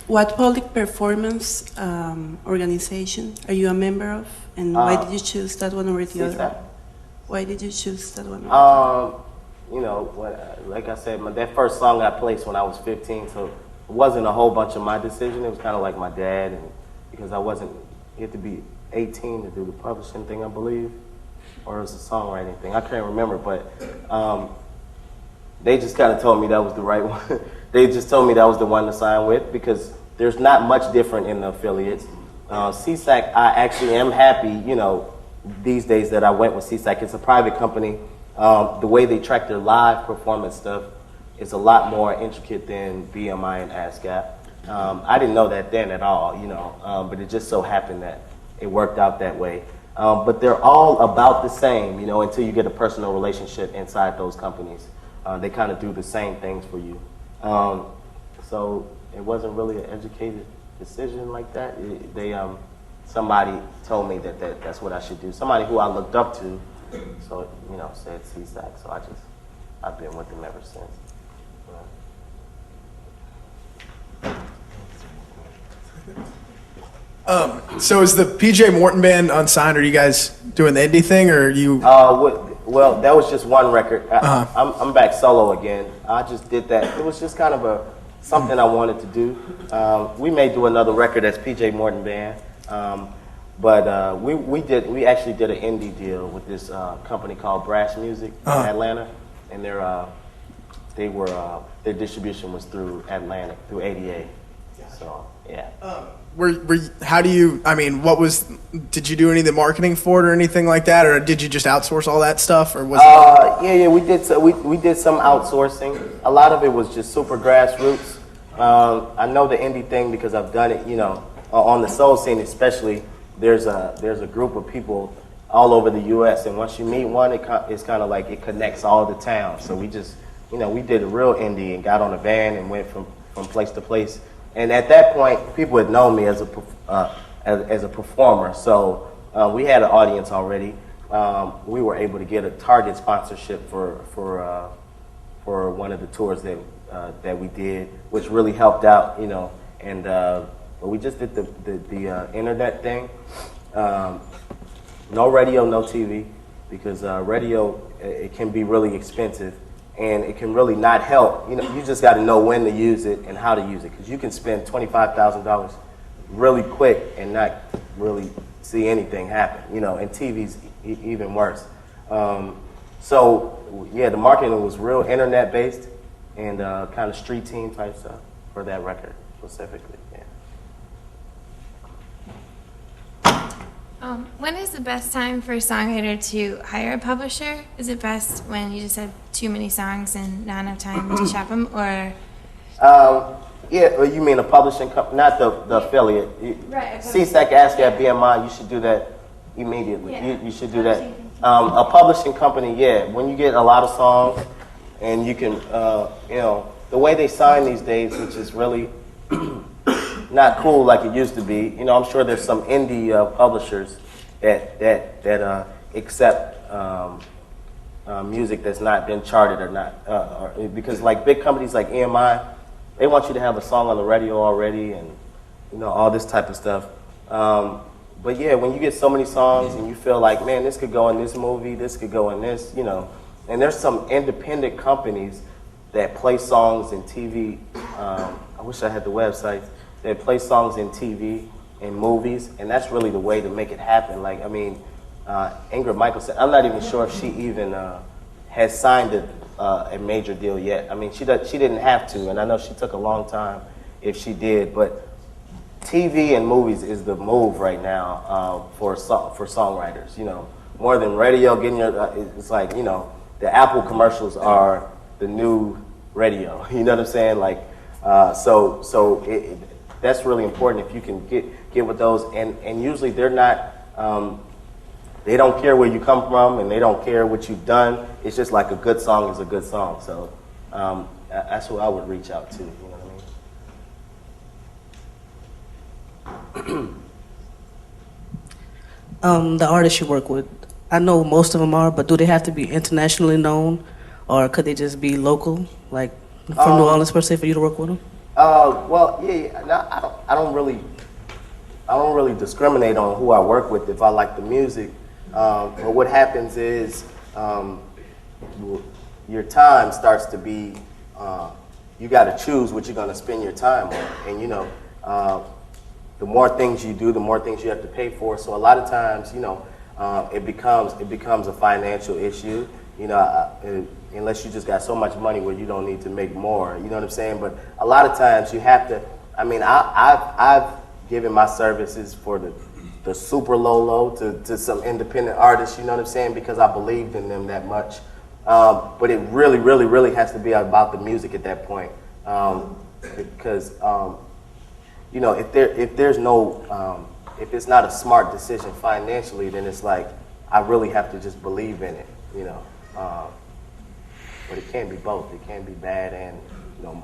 What public performance organization are you a member of, and why did you choose that one over the other one? Why did you choose that one? You know, like I said, that first song I placed when I was 15, so it wasn't a whole bunch of my decision. It was kind of like my dad, and because you had to be 18 to do the publishing thing, I believe, or it was a songwriting thing. I can't remember, but they just kind of told me that was the right one. They just told me that was the one to sign with because there's not much different in the affiliates. SESAC, I actually am happy, you know, these days that I went with SESAC. It's a private company. The way they track their live performance stuff is a lot more intricate than BMI and ASCAP. I didn't know that then at all, you know, but it just so happened that it worked out that way. But they're all about the same, you know, until you get a personal relationship inside those companies. They kind of do the same things for you. So it wasn't really an educated decision like that. Somebody told me that's what I should do. Somebody who I looked up to, so you know, said SESAC. So I've been with them ever since. So is the PJ Morton band unsigned? Are you guys doing the indie thing, or are you? Well, that was just one record. I'm back solo again. I just did that. It was just kind of something I wanted to do. We may do another record as PJ Morton Band, but we actually did an indie deal with this company called Brass Music in Atlanta, and their distribution was through Atlantic, through ADA. So yeah. How do you, I mean, did you do any of the marketing for it or anything like that, or did you just outsource all that stuff, or was it? Yeah, we did. We did some outsourcing. A lot of it was just super grassroots. I know the indie thing because I've done it, you know, on the soul scene especially. There's a group of people all over the U.S. and once you meet one, it's kind of like it connects all the towns. So we just, you know, we did a real indie and got on a van and went from place to place. And at that point, people had known me as a performer, so we had an audience already. We were able to get a Target sponsorship for one of the tours that we did, which really helped out, you know. And but we just did the internet thing. No radio, no TV, because radio it can be really expensive. And it can really not help. You know, you just got to know when to use it and how to use it, because you can spend $25,000 really quick and not really see anything happen. You know, and TV's even worse. So yeah, the marketing was real internet based and kind of street team type stuff for that record specifically. Yeah. When is the best time for a songwriter to hire a publisher? Is it best when you just have too many songs and not enough time to shop them, or? Yeah, well, you mean a publishing company, not the affiliate. Right. SESAC, ASCAP, BMI, you should do that immediately. Yeah. You should do that. A publishing company, yeah, when you get a lot of songs and you can, you know, the way they sign these days, which is really not cool like it used to be. You know, I'm sure there's some indie publishers that accept music that's not been charted or not, because like big companies like EMI, they want you to have a song on the radio already and, you know, all this type of stuff. But yeah, when you get so many songs and you feel like, man, this could go in this movie, this could go in this, you know, and there's some independent companies that play songs in TV. I wish I had the websites. They play songs in TV and movies, and that's really the way to make it happen. Like, I mean, Ingrid Michaelson, I'm not even sure if she even has signed a major deal yet. I mean, she didn't have to, and I know she took a long time if she did, but TV and movies is the move right now for songwriters, you know. More than radio, getting it's like, you know, the Apple commercials are the new radio, you know what I'm saying? Like, that's really important if you can get with those, and usually they're not, they don't care where you come from and they don't care what you've done. It's just like a good song is a good song. So that's who I would reach out to, you know what I mean? The artists you work with, I know most of them are, but do they have to be internationally known, or could they just be local, like from New Orleans per se, for you to work with them? Well, yeah. No, I don't really discriminate on who I work with if I like the music. But what happens is your time starts to be. You got to choose what you're going to spend your time on, and you know, the more things you do, the more things you have to pay for. So a lot of times, you know, it becomes a financial issue. You know, unless you just got so much money where you don't need to make more. You know what I'm saying? But a lot of times you have to. I mean, I've given my services for the super low to some independent artists. You know what I'm saying? Because I believed in them that much. But it really has to be about the music at that point. Because you know, if there's no if it's not a smart decision financially, then it's like I really have to just believe in it. You know. But it can't be both. It can't be bad and, you know,